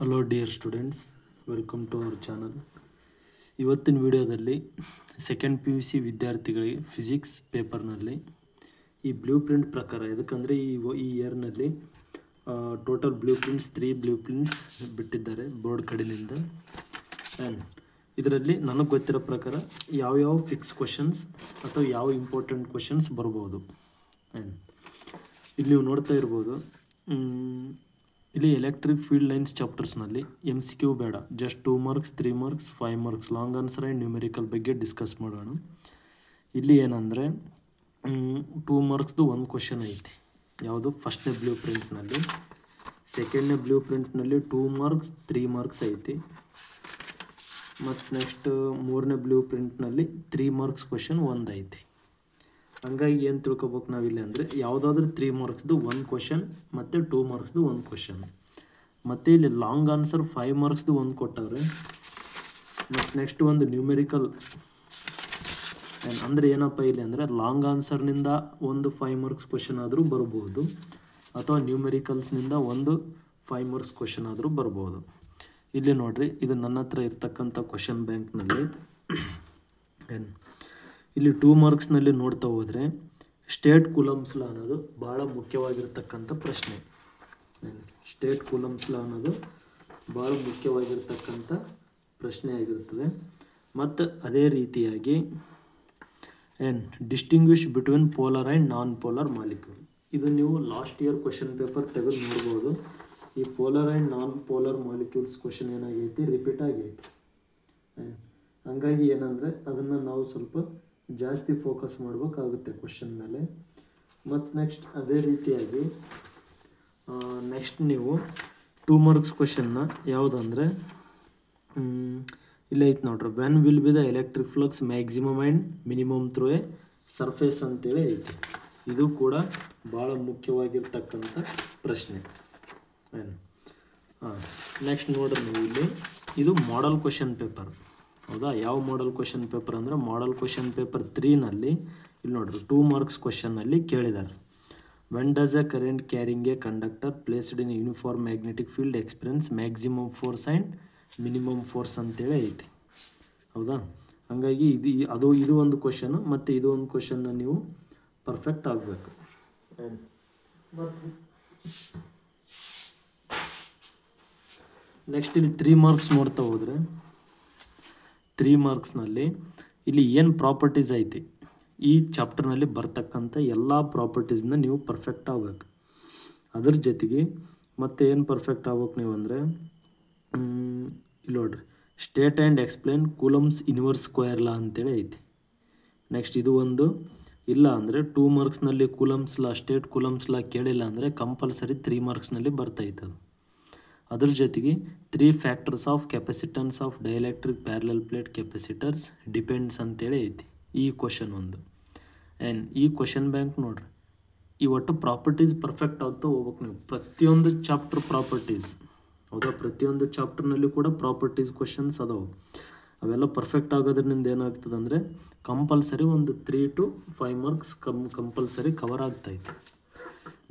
Hello dear students, welcome to our channel. ಇವತ್ತಿನ ವಿಡಿಯೋದಲ್ಲಿ second PUC ವಿದ್ಯಾರ್ಥಿಗಳಿಗೆ ಫಿಸಿಕ್ಸ್ ಪೇಪರ್ನಲ್ಲಿ ಈ ಬ್ಲೂ ಪ್ರಿಂಟ್ ಪ್ರಕಾರ, ಯಾಕಂದರೆ ಈ ಇಯರ್ನಲ್ಲಿ total blue prints 3 blue prints ಬಿಟ್ಟಿದ್ದಾರೆ ಬೋರ್ಡ್ ಕಡೆಯಿಂದ. ಆ್ಯಂಡ್ ಇದರಲ್ಲಿ ನನಗೆ ಗೊತ್ತಿರೋ ಪ್ರಕಾರ ಯಾವ್ಯಾವ ಫಿಕ್ಸ್ ಕ್ವಶನ್ಸ್ ಅಥವಾ ಯಾವ ಇಂಪಾರ್ಟೆಂಟ್ ಕ್ವಶನ್ಸ್ ಬರ್ಬೋದು. ಆ್ಯಂಡ್ ಇಲ್ಲಿ ನೀವು ನೋಡ್ತಾ ಇರ್ಬೋದು, ಇಲ್ಲಿ ಎಲೆಕ್ಟ್ರಿಕ್ ಫೀಲ್ಡ್ ಲೈನ್ಸ್ ಚಾಪ್ಟರ್ಸ್ನಲ್ಲಿ MCQ ಬೇಡ, just 2 marks 3 marks 5 marks long answer and numerical ಬಗ್ಗೆ ಡಿಸ್ಕಸ್ ಮಾಡೋಣ. ಇಲ್ಲಿ ಏನಂದರೆ 2 ಮಾರ್ಕ್ಸ್ದು ಒಂದು ಕ್ವಶನ್ ಐತಿ. ಯಾವುದು? ಫಸ್ಟ್ನೇ ಬ್ಲೂ ಪ್ರಿಂಟ್ನಲ್ಲಿ. ಸೆಕೆಂಡ್ನೇ ಬ್ಲೂ ಪ್ರಿಂಟ್ನಲ್ಲಿ 2 ಮಾರ್ಕ್ಸ್ 3 ಮಾರ್ಕ್ಸ್ ಐತಿ. ಮತ್ತು ನೆಕ್ಸ್ಟ್ ಮೂರನೇ ಬ್ಲೂ ಪ್ರಿಂಟ್ನಲ್ಲಿ 3 ಮಾರ್ಕ್ಸ್ ಕ್ವಶನ್ ಒಂದು ಐತಿ. ಹಂಗಾಗಿ ಏನು ತಿಳ್ಕೊಬೇಕು ನಾವಿಲ್ಲಿ ಅಂದರೆ, ಯಾವುದಾದ್ರೂ 3 ಮಾರ್ಕ್ಸ್ದು ಒಂದು ಕ್ವಶನ್ ಮತ್ತು 2 ಮಾರ್ಕ್ಸ್ದು ಒಂದು ಕ್ವಶನ್, ಮತ್ತು ಇಲ್ಲಿ ಲಾಂಗ್ ಆನ್ಸರ್ 5 ಮಾರ್ಕ್ಸ್ದು ಒಂದು ಕೊಟ್ಟವ್ರೆ. ಮತ್ತು ನೆಕ್ಸ್ಟ್ ಒಂದು ನ್ಯೂಮೆರಿಕಲ್. ಅಂದರೆ ಏನಪ್ಪ ಇಲ್ಲಿ ಅಂದರೆ, ಲಾಂಗ್ ಆನ್ಸರ್ನಿಂದ ಒಂದು 5 ಮಾರ್ಕ್ಸ್ ಕ್ವಶನ್ ಆದರೂ ಬರ್ಬೋದು, ಅಥವಾ ನ್ಯೂಮೆರಿಕಲ್ಸ್ನಿಂದ ಒಂದು 5 ಮಾರ್ಕ್ಸ್ ಕ್ವಶನ್ ಆದರೂ ಬರ್ಬೋದು. ಇಲ್ಲಿ ನೋಡಿರಿ, ಇದು ನನ್ನ ಹತ್ರ ಇರ್ತಕ್ಕಂಥ ಕ್ವಶನ್ ಬ್ಯಾಂಕ್ನಲ್ಲಿ ಇಲ್ಲಿ 2 ಮಾರ್ಕ್ಸ್ನಲ್ಲಿ ನೋಡ್ತಾ ಹೋದರೆ ಸ್ಟೇಟ್ ಕೂಲಮ್ಸ್ ಲಾ ಅನ್ನೋದು ಭಾಳ ಮುಖ್ಯವಾಗಿರ್ತಕ್ಕಂಥ ಪ್ರಶ್ನೆ. ಸ್ಟೇಟ್ ಕೂಲಮ್ಸ್ ಲಾ ಅನ್ನೋದು ಭಾಳ ಮುಖ್ಯವಾಗಿರ್ತಕ್ಕಂಥ ಪ್ರಶ್ನೆ ಆಗಿರ್ತದೆ. ಮತ್ತು ಅದೇ ರೀತಿಯಾಗಿ distinguish between polar and non polar molecule. ಇದು ನೀವು ಲಾಸ್ಟ್ ಇಯರ್ ಕ್ವಶನ್ ಪೇಪರ್ ತೆಗೆದು ನೋಡ್ಬೋದು. ಈ polar and non polar molecules question ಏನಾಗೈತಿ, ರಿಪೀಟ್ ಆಗೈತಿ. ಹಂಗಾಗಿ ಏನಂದರೆ ಅದನ್ನು ನಾವು ಸ್ವಲ್ಪ ಜಾಸ್ತಿ ಫೋಕಸ್ ಮಾಡಬೇಕಾಗುತ್ತೆ ಕ್ವಶನ್ ಮೇಲೆ. ಮತ್ತು ನೆಕ್ಸ್ಟ್ ಅದೇ ರೀತಿಯಾಗಿ ನೆಕ್ಸ್ಟ್ ನೀವು 2 ಮಾರ್ಕ್ಸ್ ಕ್ವಶನ್ನ ಯಾವುದಂದರೆ, ಇಲ್ಲೇ ಐತೆ ನೋಡ್ರಿ, when will be the electric flux maximum and minimum through A surface ಅಂತೇಳಿ ಐತಿ. ಇದು ಕೂಡ ಭಾಳ ಮುಖ್ಯವಾಗಿರ್ತಕ್ಕಂಥ ಪ್ರಶ್ನೆ. ನೆಕ್ಸ್ಟ್ ನೋಡ್ರಿ ನೀವು, ಇಲ್ಲಿ ಇದು ಮಾಡಲ್ ಕ್ವಶನ್ ಪೇಪರ್. ಹೌದಾ? ಯಾವ ಮಾಡಲ್ ಕ್ವಶನ್ ಪೇಪರ್ ಅಂದರೆ, ಮಾಡಲ್ ಕ್ವಶನ್ ಪೇಪರ್ 3ನಲ್ಲಿ ಇಲ್ಲಿ ನೋಡ್ರಿ 2 ಮಾರ್ಕ್ಸ್ ಕ್ವಶನ್ನಲ್ಲಿ ಕೇಳಿದ್ದಾರೆ, when does a current carrying a conductor placed in uniform magnetic field experience maximum force and minimum force ಅಂತೇಳಿ ಐತಿ. ಹೌದಾ? ಹಾಗಾಗಿ ಇದು ಒಂದು ಕ್ವಶನು, ಮತ್ತು ಇದು ಒಂದು ಕ್ವಶನ್ನ ನೀವು ಪರ್ಫೆಕ್ಟ್ ಆಗಬೇಕು. ನೆಕ್ಸ್ಟ್ ಇಲ್ಲಿ 3 ಮಾರ್ಕ್ಸ್ ನೋಡ್ತಾ ಹೋದರೆ, 3 ಮಾರ್ಕ್ಸ್ನಲ್ಲಿ ಇಲ್ಲಿ ಏನು ಪ್ರಾಪರ್ಟೀಸ್ ಐತಿ, ಈ ಚಾಪ್ಟರ್ನಲ್ಲಿ ಬರ್ತಕ್ಕಂಥ ಎಲ್ಲ ಪ್ರಾಪರ್ಟೀಸ್ನ ನೀವು ಪರ್ಫೆಕ್ಟ್ ಆಗಬೇಕು. ಅದ್ರ ಜೊತೆಗೆ ಮತ್ತೆ ಏನು ಪರ್ಫೆಕ್ಟ್ ಆಗ್ಬೇಕು ನೀವು ಅಂದರೆ, ಇಲ್ಲಿ ನೋಡ್ರಿ, state and explain Coulomb's inverse square law ಅಂತೇಳಿ ಐತಿ. ನೆಕ್ಸ್ಟ್ ಇದು ಒಂದು. ಇಲ್ಲ ಅಂದರೆ 2 ಮಾರ್ಕ್ಸ್ನಲ್ಲಿ Coulomb's law, state Coulomb's law ಕೇಳಿಲ್ಲ ಅಂದರೆ ಕಂಪಲ್ಸರಿ 3 ಮಾರ್ಕ್ಸ್ನಲ್ಲಿ ಬರ್ತೈತೆ ಅದು. ಅದ್ರ ಜೊತೆಗೆ 3 factors of capacitance of dielectric parallel plate capacitors depends ಅಂತೇಳಿ ಐತಿ ಈ ಕ್ವಶನ್ ಒಂದು. ಈ ಕ್ವಶನ್ ಬ್ಯಾಂಕ್ ನೋಡ್ರಿ, ಈ ಒಟ್ಟು ಪ್ರಾಪರ್ಟೀಸ್ ಪರ್ಫೆಕ್ಟ್ ಆಗ್ತಾ ಹೋಗ್ಬೇಕು ನೀವು. ಪ್ರತಿಯೊಂದು ಚಾಪ್ಟರ್ ಪ್ರಾಪರ್ಟೀಸ್, ಹೌದಾ? ಪ್ರತಿಯೊಂದು ಚಾಪ್ಟರ್ನಲ್ಲಿ ಕೂಡ ಪ್ರಾಪರ್ಟೀಸ್ ಕ್ವಶನ್ಸ್ ಅದಾವೆ. ಅವೆಲ್ಲ ಪರ್ಫೆಕ್ಟ್ ಆಗೋದ್ರಿಂದ ಏನಾಗ್ತದೆ ಅಂದರೆ, ಕಂಪಲ್ಸರಿ ಒಂದು 3 to 5 ಮಾರ್ಕ್ಸ್ ಕಂಪಲ್ಸರಿ ಕವರ್ ಆಗ್ತೈತೆ.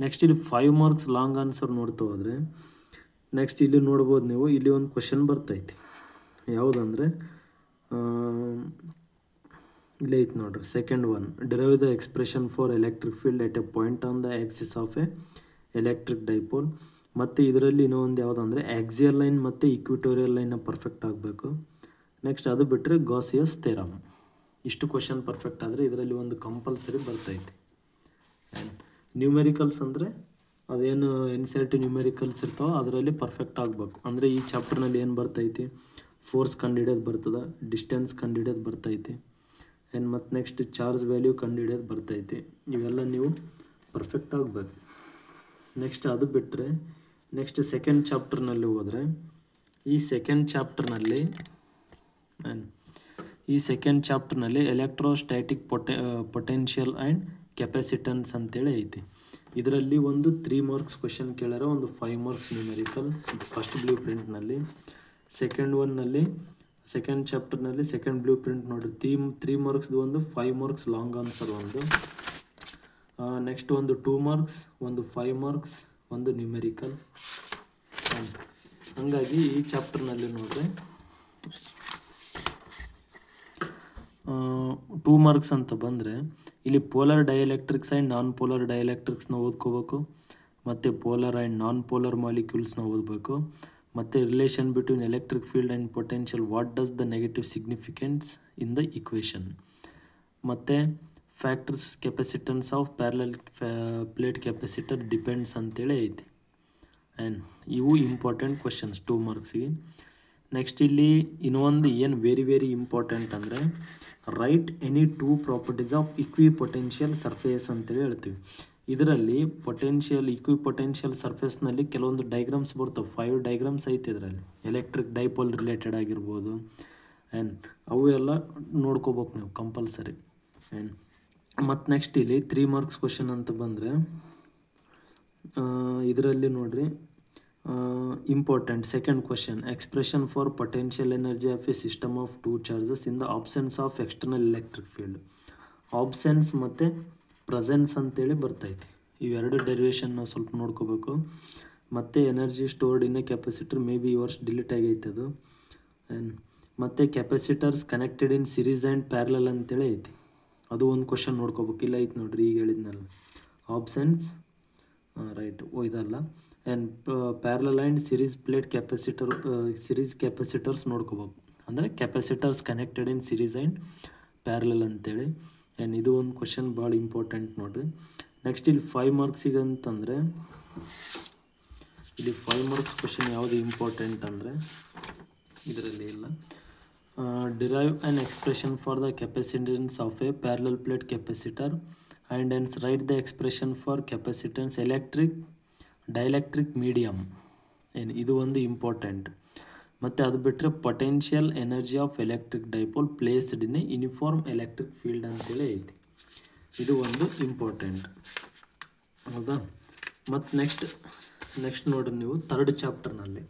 ನೆಕ್ಸ್ಟ್ ಇಲ್ಲಿ 5 ಮಾರ್ಕ್ಸ್ ಲಾಂಗ್ ಆನ್ಸರ್ ನೋಡ್ತಾ ಹೋದರೆ, ನೆಕ್ಸ್ಟ್ ಇಲ್ಲಿ ನೋಡ್ಬೋದು ನೀವು, ಇಲ್ಲಿ ಒಂದು ಕ್ವಶನ್ ಬರ್ತೈತಿ. ಯಾವುದಂದರೆ, ಇಲ್ಲೇ ಐತೆ ನೋಡ್ರಿ, second one, derive the expression for electric field at a point on the Axis of A electric dipole. ಮತ್ತು ಇದರಲ್ಲಿ ಇನ್ನೊಂದು ಯಾವುದಂದರೆ, ಆಕ್ಸಿಯಲ್ ಲೈನ್ ಮತ್ತು ಇಕ್ವಿಟೋರಿಯಲ್ ಲೈನ್ನ ಪರ್ಫೆಕ್ಟ್ ಆಗಬೇಕು. ನೆಕ್ಸ್ಟ್ ಅದು ಬಿಟ್ಟರೆ ಗಾಸಿಯಸ್ ಥಿಯರಮ್. ಇಷ್ಟು ಕ್ವಶನ್ ಪರ್ಫೆಕ್ಟ್ ಆದರೆ ಇದರಲ್ಲಿ ಒಂದು ಕಂಪಲ್ಸರಿ ಬರ್ತೈತಿ. ನ್ಯೂಮೆರಿಕಲ್ಸ್ ಅಂದರೆ ಅದೇನು NCERT ನ್ಯೂಮೆರಿಕಲ್ಸ್ ಇರ್ತಾವೆ ಅದರಲ್ಲಿ ಪರ್ಫೆಕ್ಟ್ ಆಗಬೇಕು. ಅಂದರೆ ಈ ಚಾಪ್ಟರ್ನಲ್ಲಿ ಏನು ಬರ್ತೈತಿ, ಫೋರ್ಸ್ ಕಂಡುಹಿಡಿಯೋದು ಬರ್ತದೆ, ಡಿಸ್ಟೆನ್ಸ್ ಕಂಡುಹಿಡಿಯೋದು ಬರ್ತೈತಿ, ಮತ್ತು ನೆಕ್ಸ್ಟ್ ಚಾರ್ಜ್ ವ್ಯಾಲ್ಯೂ ಕಂಡುಹಿಡಿಯೋದು ಬರ್ತೈತಿ. ಇವೆಲ್ಲ ನೀವು ಪರ್ಫೆಕ್ಟ್ ಆಗಬೇಕು. ನೆಕ್ಸ್ಟ್ ಅದು ಬಿಟ್ಟರೆ ನೆಕ್ಸ್ಟ್ ಸೆಕೆಂಡ್ ಚಾಪ್ಟರ್ನಲ್ಲಿ ಹೋದರೆ, ಈ ಸೆಕೆಂಡ್ ಚಾಪ್ಟರ್ನಲ್ಲಿ ಎಲೆಕ್ಟ್ರೋಸ್ಟ್ಯಾಟಿಕ್ ಪೊಟೆನ್ಷಿಯಲ್ ಆ್ಯಂಡ್ ಕೆಪಾಸಿಟನ್ಸ್ ಅಂತೇಳಿ ಐತಿ. ಇದರಲ್ಲಿ ಒಂದು 3 ಮಾರ್ಕ್ಸ್ ಕ್ವಶನ್ ಕೇಳ್ಯಾರ, ಒಂದು 5 ಮಾರ್ಕ್ಸ್ ನ್ಯೂಮೆರಿಕಲ್ ಫಸ್ಟ್ ಬ್ಲೂ ಪ್ರಿಂಟ್ನಲ್ಲಿ. ಸೆಕೆಂಡ್ ಚಾಪ್ಟರ್ನಲ್ಲಿ ಸೆಕೆಂಡ್ ಬ್ಲೂ ಪ್ರಿಂಟ್ ನೋಡಿರಿ, 3 ಮಾರ್ಕ್ಸ್ದು ಒಂದು, 5 ಮಾರ್ಕ್ಸ್ ಲಾಂಗ್ ಆನ್ಸರ್ ಒಂದು. ನೆಕ್ಸ್ಟ್ ಒಂದು 2 ಮಾರ್ಕ್ಸ್, ಒಂದು 5 ಮಾರ್ಕ್ಸ್, ಒಂದು ನ್ಯೂಮೆರಿಕಲ್. ಹಾಗಾಗಿ ಈ ಚಾಪ್ಟರ್ನಲ್ಲಿ ನೋಡ್ರಿ 2 ಮಾರ್ಕ್ಸ್ ಅಂತ ಬಂದರೆ ಇಲ್ಲಿ polar dielectrics and non polar ಡೈಎಲೆಕ್ಟ್ರಿಕ್ಸ್ನ ಓದ್ಕೋಬೇಕು, ಮತ್ತು ಪೋಲಾರ್ ಆ್ಯಂಡ್ ನಾನ್ ಪೋಲಾರ್ ಮಾಲಿಕ್ಯೂಲ್ಸ್ನ ಓದಬೇಕು, ಮತ್ತು relation between electric field and potential, what does the negative significance in the equation, ಮತ್ತು factors capacitance of parallel plate capacitor depends ಅಂತೇಳಿ ಐತಿ. ಆ್ಯಂಡ್ ಇವು ಇಂಪಾರ್ಟೆಂಟ್ ಕ್ವಶನ್ಸ್ 2 ಮಾರ್ಕ್ಸಿಗೆ. ನೆಕ್ಸ್ಟ್ ಇಲ್ಲಿ ಇನ್ನೊಂದು ಏನು ವೆರಿ ಇಂಪಾರ್ಟೆಂಟ್ ಅಂದರೆ right any 2 properties of equipotential surface ಅಂತೇಳಿ ಹೇಳ್ತೀವಿ. ಇದರಲ್ಲಿ ಇಕ್ವಿ ಪೊಟೆನ್ಷಿಯಲ್ ಸರ್ಫೇಸ್ನಲ್ಲಿ ಕೆಲವೊಂದು ಡೈಗ್ರಾಮ್ಸ್ ಬರ್ತವೆ, 5 ಡೈಗ್ರಾಮ್ಸ್ ಐತೆ ಇದರಲ್ಲಿ, ಎಲೆಕ್ಟ್ರಿಕ್ ಡೈಪೋಲ್ ರಿಲೇಟೆಡ್ ಆಗಿರ್ಬೋದು. ಆ್ಯಂಡ್ ಅವು ಎಲ್ಲ ನೋಡ್ಕೋಬೇಕು ನೀವು ಕಂಪಲ್ಸರಿ. ಆ್ಯಂಡ್ ಮತ್ತು ನೆಕ್ಸ್ಟ್ ಇಲ್ಲಿ 3 ಮಾರ್ಕ್ಸ್ ಕ್ವಶನ್ ಅಂತ ಬಂದರೆ ಇದರಲ್ಲಿ ನೋಡ್ರಿ important second question, expression for potential energy of A system of 2 charges in the absence of external electric field. Absence ಮತ್ತು ಪ್ರೆಸೆನ್ಸ್ ಅಂತೇಳಿ ಬರ್ತೈತಿ. ಇವೆರಡು ಡೆರಿವೇಷನ್ ನಾವು ಸ್ವಲ್ಪ ನೋಡ್ಕೋಬೇಕು. ಮತ್ತು energy stored in a capacitor may be ಈ ವರ್ಷ ಡಿಲೀಟ್ ಆಗೈತೆ ಅದು. ಆ್ಯಂಡ್ ಮತ್ತು capacitors connected in series and parallel ಅಂತೇಳಿ ಐತಿ, ಅದು ಒಂದು ಕ್ವಶನ್ ನೋಡ್ಕೋಬೇಕು. ಇಲ್ಲ ಐತೆ ನೋಡ್ರಿ, ಈಗ ಹೇಳಿದ್ನಲ್ಲ ಆಬ್ಸೆನ್ಸ್ ರೈಟ್ ಇದಲ್ಲ. And parallel and series plate capacitor series capacitors ನೋಡ್ಕೋಬೇಕು, ಅಂದರೆ capacitors connected in series and parallel ಅಂತೇಳಿ. ಆ್ಯಂಡ್ ಇದು ಒಂದು ಕ್ವಶನ್ ಭಾಳ ಇಂಪಾರ್ಟೆಂಟ್ ನೋಡಿರಿ. ನೆಕ್ಸ್ಟ್ ಇಲ್ಲಿ 5 ಮಾರ್ಕ್ಸಿಗೆ ಅಂತಂದರೆ ಇಲ್ಲಿ 5 ಮಾರ್ಕ್ಸ್ ಕ್ವಶನ್ ಯಾವುದು ಇಂಪಾರ್ಟೆಂಟ್ ಅಂದರೆ ಇದರಲ್ಲಿ ಇಲ್ಲ. Derive an expression for the capacitance of a parallel plate capacitor and hence right the expression for capacitance dielectric medium. ಇದು ಒಂದು ಇಂಪಾರ್ಟೆಂಟ್. ಮತ್ತು ಅದು ಬಿಟ್ಟರೆ potential energy of electric dipole placed in a uniform electric field ಅಂತೇಳಿ ಐತಿ, ಇದು ಒಂದು important. ಹೌದಾ? ಮತ್ತು ನೆಕ್ಸ್ಟ್ ನೋಡ್ರಿ ನೀವು 3rd ಚಾಪ್ಟರ್ನಲ್ಲಿ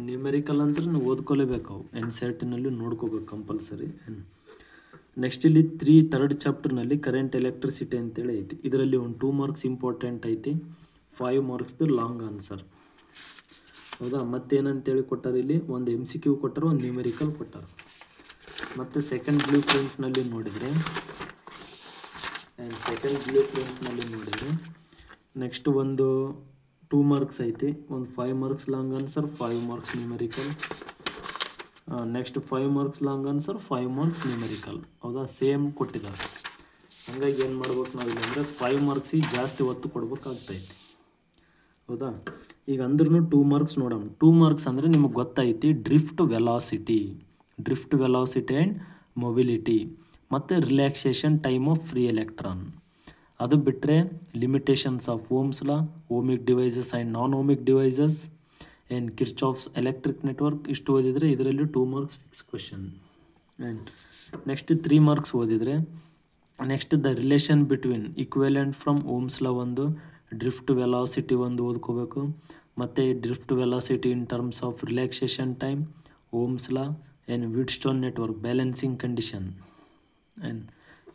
ನ್ಯೂಮೆರಿಕಲ್ ಅಂದ್ರೆ ನೀವು ಓದ್ಕೊಲೇಬೇಕು, ಅವು NCERT-ನಲ್ಲಿ ನೋಡ್ಕೋಬೇಕು ಕಂಪಲ್ಸರಿ. ನೆಕ್ಸ್ಟ್ ಇಲ್ಲಿ 3rd ಚಾಪ್ಟರ್ನಲ್ಲಿ ಕರೆಂಟ್ ಎಲೆಕ್ಟ್ರಿಸಿಟಿ ಅಂತೇಳಿ ಐತಿ. ಇದರಲ್ಲಿ ಒಂದು 2 ಮಾರ್ಕ್ಸ್ ಇಂಪಾರ್ಟೆಂಟ್ ಐತಿ, 5 ಮಾರ್ಕ್ಸ್ದು ಲಾಂಗ್ ಆನ್ಸರ್. ಹೌದಾ? ಮತ್ತೇನಂತೇಳಿ ಕೊಟ್ಟಾರೆ ಇಲ್ಲಿ, ಒಂದು MCQ ಕೊಟ್ಟಾರೆ, ಒಂದು ನ್ಯೂಮೆರಿಕಲ್ ಕೊಟ್ಟಾರೆ. ಮತ್ತು ಸೆಕೆಂಡ್ ಬ್ಲೂ ಪ್ರಿಂಟ್ನಲ್ಲಿ ನೋಡಿದರೆ ನೆಕ್ಸ್ಟ್ ಒಂದು 2 ಮಾರ್ಕ್ಸ್ ಐತಿ, ಒಂದು 5 marks long answer, 5 marks numerical. Next 5 marks long answer, 5 marks numerical. ಹೌದಾ? ಸೇಮ್ ಕೊಟ್ಟಿದ್ದಾರೆ. ಹಾಗಾಗಿ ಏನು ಮಾಡ್ಬೇಕು ನಾವಿಲ್ಲ ಅಂದರೆ 5 ಮಾರ್ಕ್ಸಿಗೆ ಜಾಸ್ತಿ ಒತ್ತು ಕೊಡ್ಬೇಕಾಗ್ತೈತಿ. ಹೌದಾ? ಈಗ ಅಂದ್ರೂ 2 ಮಾರ್ಕ್ಸ್ ನೋಡೋಣ. 2 ಮಾರ್ಕ್ಸ್ ಅಂದರೆ ನಿಮಗೆ ಗೊತ್ತೈತಿ ಡ್ರಿಫ್ಟ್ ವೆಲಾಸಿಟಿ ಆ್ಯಂಡ್ ಮೊಬಿಲಿಟಿ, ಮತ್ತು relaxation time of free electron. ಅದು ಬಿಟ್ಟರೆ limitations of Ohm's law, ohmic devices and non ohmic devices, and Kirchhoff's electric network. ಇಷ್ಟು ಓದಿದರೆ ಇದರಲ್ಲಿ 2 marks fix question. And next 3 marks ಓದಿದರೆ next the relation between equivalent from Ohm's law ಒಂದು, drift velocity ಒಂದು ಓದ್ಕೋಬೇಕು, ಮತ್ತು drift velocity in terms of relaxation time, Ohm's law, and Wheatstone network, balancing condition. And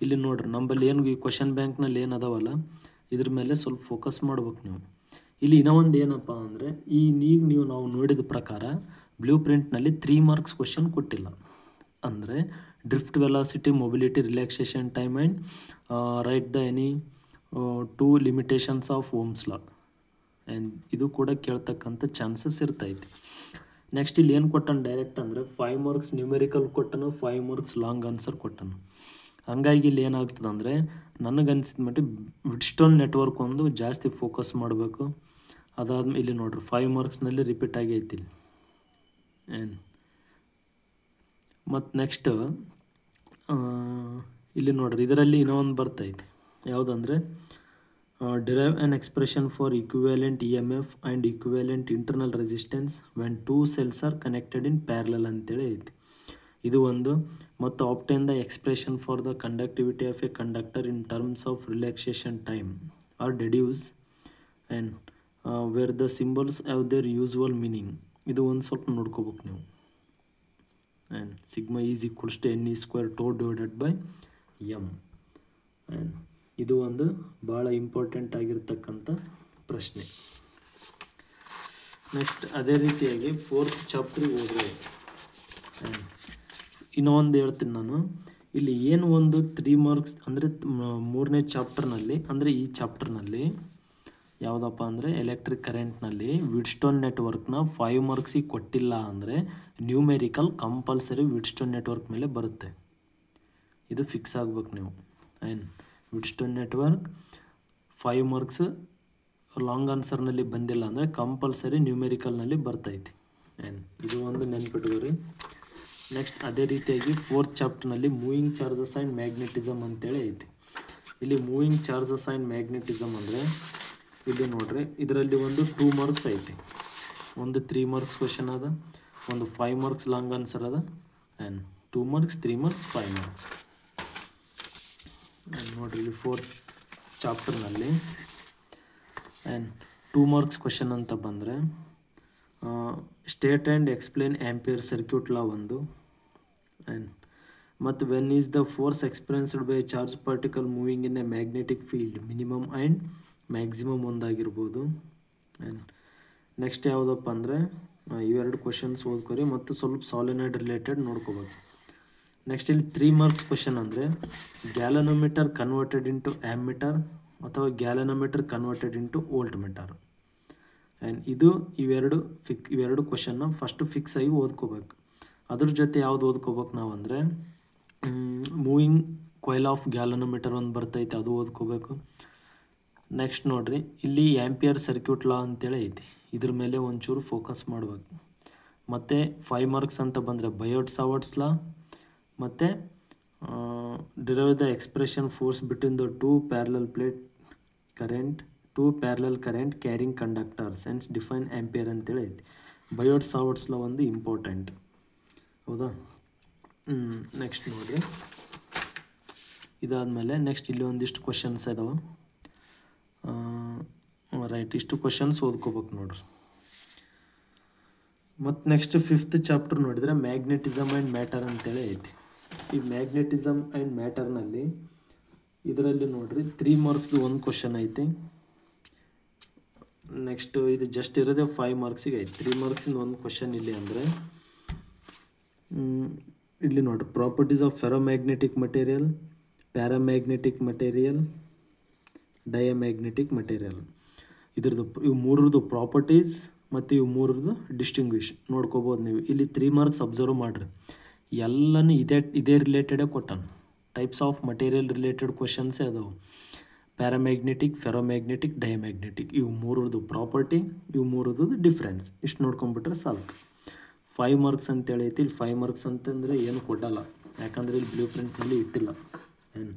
ಇಲ್ಲಿ ನೋಡ್ರಿ ನಮ್ಮಲ್ಲಿ ಏನು ಈ ಕ್ವಶನ್ ಬ್ಯಾಂಕ್ನಲ್ಲಿ ಏನು ಅದಾವಲ್ಲ ಇದ್ರ ಮೇಲೆ ಸ್ವಲ್ಪ ಫೋಕಸ್ ಮಾಡ್ಬೇಕು ನೀವು. ಇಲ್ಲಿ ಇನ್ನೂ ಒಂದು ಏನಪ್ಪ ಅಂದರೆ ನಾವು ನೋಡಿದ ಪ್ರಕಾರ ಬ್ಲೂ ಪ್ರಿಂಟ್ನಲ್ಲಿ 3 ಮಾರ್ಕ್ಸ್ ಕ್ವಶನ್ ಕೊಟ್ಟಿಲ್ಲ. ಅಂದರೆ drift velocity, mobility, relaxation time and write the any 2 limitations of Ohm's law. And ಇದು ಕೂಡ ಕೇಳ್ತಕ್ಕಂಥ ಚಾನ್ಸಸ್ ಇರ್ತೈತಿ. ನೆಕ್ಸ್ಟ್ ಇಲ್ಲಿ ಏನು ಕೊಟ್ಟನು ಡೈರೆಕ್ಟ್ ಅಂದರೆ 5 ಮಾರ್ಕ್ಸ್ ನ್ಯೂಮೆರಿಕಲ್ ಕೊಟ್ಟನು, 5 ಮಾರ್ಕ್ಸ್ ಲಾಂಗ್ ಆನ್ಸರ್ ಕೊಟ್ಟನು. ಹಂಗಾಗಿ ಇಲ್ಲಿ ಏನಾಗ್ತದೆ ಅಂದರೆ ನನಗನ್ಸಿದ ಮಟ್ಟಿಗೆ ವಿಟ್ಸ್ಟೋನ್ ನೆಟ್ವರ್ಕ್ ಒಂದು ಜಾಸ್ತಿ ಫೋಕಸ್ ಮಾಡಬೇಕು. ಅದಾದ್ಮೇಲೆ ಇಲ್ಲಿ ನೋಡ್ರಿ 5 ಮಾರ್ಕ್ಸ್ನಲ್ಲಿ ರಿಪೀಟ್ ಆಗೈತಿ ಇಲ್ಲಿ. ಆ್ಯಂಡ್ ಮತ್ತು ನೆಕ್ಸ್ಟ್ ಇಲ್ಲಿ ನೋಡ್ರಿ ಇದರಲ್ಲಿ ಇನ್ನೊಂದು ಬರ್ತೈತಿ, ಯಾವುದಂದರೆ derive an expression for equivalent EMF and equivalent internal resistance when 2 cells are connected in parallel ಅಂತೇಳಿ ಐತಿ, ಇದು ಒಂದು. ಮತ್ತು obtain the expression for the conductivity of a conductor in terms of relaxation time or deduce and where the symbols have their usual meaning. ಇದು ಒಂದು ಸ್ವಲ್ಪ ನೋಡ್ಕೋಬೇಕು ನೀವು. And sigma is equals to NE² tau divided by M. And ಇದು ಒಂದು ಭಾಳ important ಆಗಿರ್ತಕ್ಕಂಥ ಪ್ರಶ್ನೆ. ನೆಕ್ಸ್ಟ್ ಅದೇ ರೀತಿಯಾಗಿ 4th ಚಾಪ್ಟ್ರಿಗೆ ಹೋದರೆ ಇನ್ನೊಂದು ಹೇಳ್ತೀನಿ ನಾನು. ಇಲ್ಲಿ ಏನು ಒಂದು 3 ಮಾರ್ಕ್ಸ್ ಅಂದರೆ 3ನೇ ಚಾಪ್ಟರ್ನಲ್ಲಿ, ಅಂದರೆ ಈ ಚಾಪ್ಟರ್ನಲ್ಲಿ ಯಾವುದಪ್ಪ ಅಂದರೆ ಎಲೆಕ್ಟ್ರಿಕ್ ಕರೆಂಟ್ನಲ್ಲಿ ವಿಡ್ಸ್ಟೋನ್ ನೆಟ್ವರ್ಕ್ನ 5 ಮಾರ್ಕ್ಸಿಗೆ ಕೊಟ್ಟಿಲ್ಲ ಅಂದರೆ ನ್ಯೂಮೆರಿಕಲ್ ಕಂಪಲ್ಸರಿ ವಿಡ್ಸ್ಟೋನ್ ನೆಟ್ವರ್ಕ್ ಮೇಲೆ ಬರುತ್ತೆ. ಇದು ಫಿಕ್ಸ್ ಆಗ್ಬೇಕು ನೀವು. ಏನು ವಿಡ್ಸ್ಟೋನ್ ನೆಟ್ವರ್ಕ್ 5 ಮಾರ್ಕ್ಸ್ ಲಾಂಗ್ ಆನ್ಸರ್ನಲ್ಲಿ ಬಂದಿಲ್ಲ ಅಂದರೆ ಕಂಪಲ್ಸರಿ ನ್ಯೂಮೆರಿಕಲ್ನಲ್ಲಿ ಬರ್ತೈತಿ. ಏನು ಇದು ಒಂದು ನೆನ್ಪಿಟ್ಕೋರಿ. ನೆಕ್ಸ್ಟ್ ಅದೇ ರೀತಿಯಾಗಿ 4th ಚಾಪ್ಟರ್ನಲ್ಲಿ ಮೂವಿಂಗ್ ಚಾರ್ಜಸ್ ಆ್ಯಂಡ್ ಮ್ಯಾಗ್ನೆಟಿಸಮ್ ಅಂತೇಳಿ ಐತಿ. ಇಲ್ಲಿ ಮೂವಿಂಗ್ ಚಾರ್ಜಸ್ ಆ್ಯಂಡ್ ಮ್ಯಾಗ್ನೆಟಿಸಮ್ ಅಂದರೆ ಇಲ್ಲಿ ನೋಡ್ರಿ, ಇದರಲ್ಲಿ ಒಂದು 2 ಮಾರ್ಕ್ಸ್ ಐತಿ. ಒಂದು 3 ಮಾರ್ಕ್ಸ್ ಕ್ವೆಶನ್ ಅದ, ಒಂದು 5 ಮಾರ್ಕ್ಸ್ ಲಾಂಗ್ ಆನ್ಸರ್ ಅದ. And 2 marks 3 marks 5 marks. ನೋಡ್ರಿ ಇಲ್ಲಿ 4th ಚಾಪ್ಟರ್ನಲ್ಲಿ ಆ್ಯಂಡ್ 2 ಮಾರ್ಕ್ಸ್ ಕ್ವೆಶನ್ ಅಂತ ಬಂದರೆ state and explain Ampere circuit law ಒಂದು. ಆ್ಯಂಡ್ ಮತ್ತು when is the force experienced by charge particle moving in a magnetic field minimum and maximum ಒಂದಾಗಿರ್ಬೋದು. And next ಯಾವುದಪ್ಪ ಅಂದರೆ ಇವೆರಡು ಕ್ವೆಶನ್ಸ್ ಓದ್ಕೊರಿ ಮತ್ತು ಸ್ವಲ್ಪ ಸಾಲಿನಾಯ್ಡ್ ರಿಲೇಟೆಡ್ ನೋಡ್ಕೋಬೇಕು. ನೆಕ್ಸ್ಟ್ ಇಲ್ಲಿ 3 ಮಾರ್ಕ್ಸ್ ಕ್ವೆಶನ್ ಅಂದರೆ ಗ್ಯಾಲನೋಮೀಟರ್ ಕನ್ವರ್ಟೆಡ್ ಇಂಟು ಆ್ಯಮ್ಮೀಟರ್ ಅಥವಾ galvanometer converted into volt meter. And ಇವೆರಡು ಕ್ವೆಶನ್ನ ಫಸ್ಟು ಫಿಕ್ಸ್ ಆಗಿ ಓದ್ಕೋಬೇಕು. ಅದ್ರ ಜೊತೆ ಯಾವುದು ಓದ್ಕೋಬೇಕು ನಾವು ಅಂದರೆ ಮೂವಿಂಗ್ ಕೊಯ್ಲ್ ಆಫ್ ಗ್ಯಾಲನೋಮೀಟರ್ ಒಂದು ಬರ್ತೈತೆ, ಅದು ಓದ್ಕೋಬೇಕು. ನೆಕ್ಸ್ಟ್ ನೋಡಿರಿ, ಇಲ್ಲಿ ಆಂಪಿಯರ್ ಸರ್ಕ್ಯೂಟ್ ಲಾ ಅಂತೇಳಿ ಐತಿ, ಇದ್ರ ಮೇಲೆ ಒಂಚೂರು ಫೋಕಸ್ ಮಾಡಬೇಕು. ಮತ್ತು 5 ಮಾರ್ಕ್ಸ್ ಅಂತ ಬಂದರೆ ಬಯೋಟ್ ಸಾವರ್ಟ್ಸ್ ಲಾ ಮತ್ತು derive the expression force between the two parallel current carrying conductors and define ampere ಅಂತೇಳಿ ಐತಿ. ಬಯೋಟ್ ಸಾವರ್ಟ್ಸ್ ಲಾ ಒಂದು ಇಂಪಾರ್ಟೆಂಟ್, ಹೌದಾ. ನೆಕ್ಸ್ಟ್ ನೋಡಿರಿ, ಇದಾದಮೇಲೆ ನೆಕ್ಸ್ಟ್ ಇಲ್ಲಿ ಒಂದಿಷ್ಟು ಕ್ವಶನ್ಸ್ ಇದಾವೆ. ರೈಟ್, ಇಷ್ಟು ಕ್ವಶನ್ಸ್ ಓದ್ಕೋಬೇಕು ನೋಡ್ರಿ. ಮತ್ತು ನೆಕ್ಸ್ಟ್ 5th ಚಾಪ್ಟರ್ ನೋಡಿದರೆ ಮ್ಯಾಗ್ನೆಟಿಸಮ್ ಆ್ಯಂಡ್ ಮ್ಯಾಟರ್ ಅಂತೇಳಿ ಐತಿ. ಈ ಮ್ಯಾಗ್ನೆಟಿಸಮ್ ಆ್ಯಂಡ್ ಮ್ಯಾಟರ್ನಲ್ಲಿ ಇದರಲ್ಲಿ ನೋಡಿರಿ 3 ಮಾರ್ಕ್ಸ್ದು ಒಂದು ಕ್ವಶನ್ ಐತಿ. ನೆಕ್ಸ್ಟ್ ಇದು ಜಸ್ಟ್ ಇರೋದೇ 5 ಮಾರ್ಕ್ಸಿಗೆ ಐತಿ. 3 ಮಾರ್ಕ್ಸಿಂದ ಒಂದು ಕ್ವಶನ್ ಇಲ್ಲಿ ಅಂದರೆ ಇಲ್ಲಿ ನೋಡಿರಿ, properties of ferromagnetic material, paramagnetic material, diamagnetic material. ಇವು ಮೂರರದು ಪ್ರಾಪರ್ಟೀಸ್ ಮತ್ತು ಇವು ಮೂರರದು ಡಿಸ್ಟಿಂಗ್ವಿಷ್ ನೋಡ್ಕೋಬೋದು ನೀವು. ಇಲ್ಲಿ 3 ಮಾರ್ಕ್ಸ್ ಅಬ್ಸರ್ವ್ ಮಾಡಿರಿ, ಎಲ್ಲನೂ ಇದೇ ರಿಲೇಟೆಡೇ ಕೊಟ್ಟಾನ. ಟೈಪ್ಸ್ ಆಫ್ ಮಟೀರಿಯಲ್ ರಿಲೇಟೆಡ್ ಕ್ವಶನ್ಸೇ ಅದಾವೆ. ಪ್ಯಾರಾಮ್ಯಾಗ್ನೆಟಿಕ್, ಫೆರೋಮ್ಯಾಗ್ನೆಟಿಕ್, ಡಯಾಮ್ಯಾಗ್ನೆಟಿಕ್, ಇವು ಮೂರರದು ಪ್ರಾಪರ್ಟಿ, ಇವು ಮೂರರದು ಡಿಫ್ರೆನ್ಸ್. ಇಷ್ಟು ನೋಡ್ಕೊಂಬಿಟ್ರೆ ಸಾಕು. 5 ಮಾರ್ಕ್ಸ್ ಅಂತೇಳಿ ಐತಿ. ಇಲ್ಲಿ 5 ಮಾರ್ಕ್ಸ್ ಅಂತಂದರೆ ಏನು ಕೊಡಲ್ಲ, ಯಾಕಂದರೆ ಇಲ್ಲಿ ಬ್ಲೂ ಪ್ರಿಂಟ್ನಲ್ಲಿ ಇಟ್ಟಿಲ್ಲ.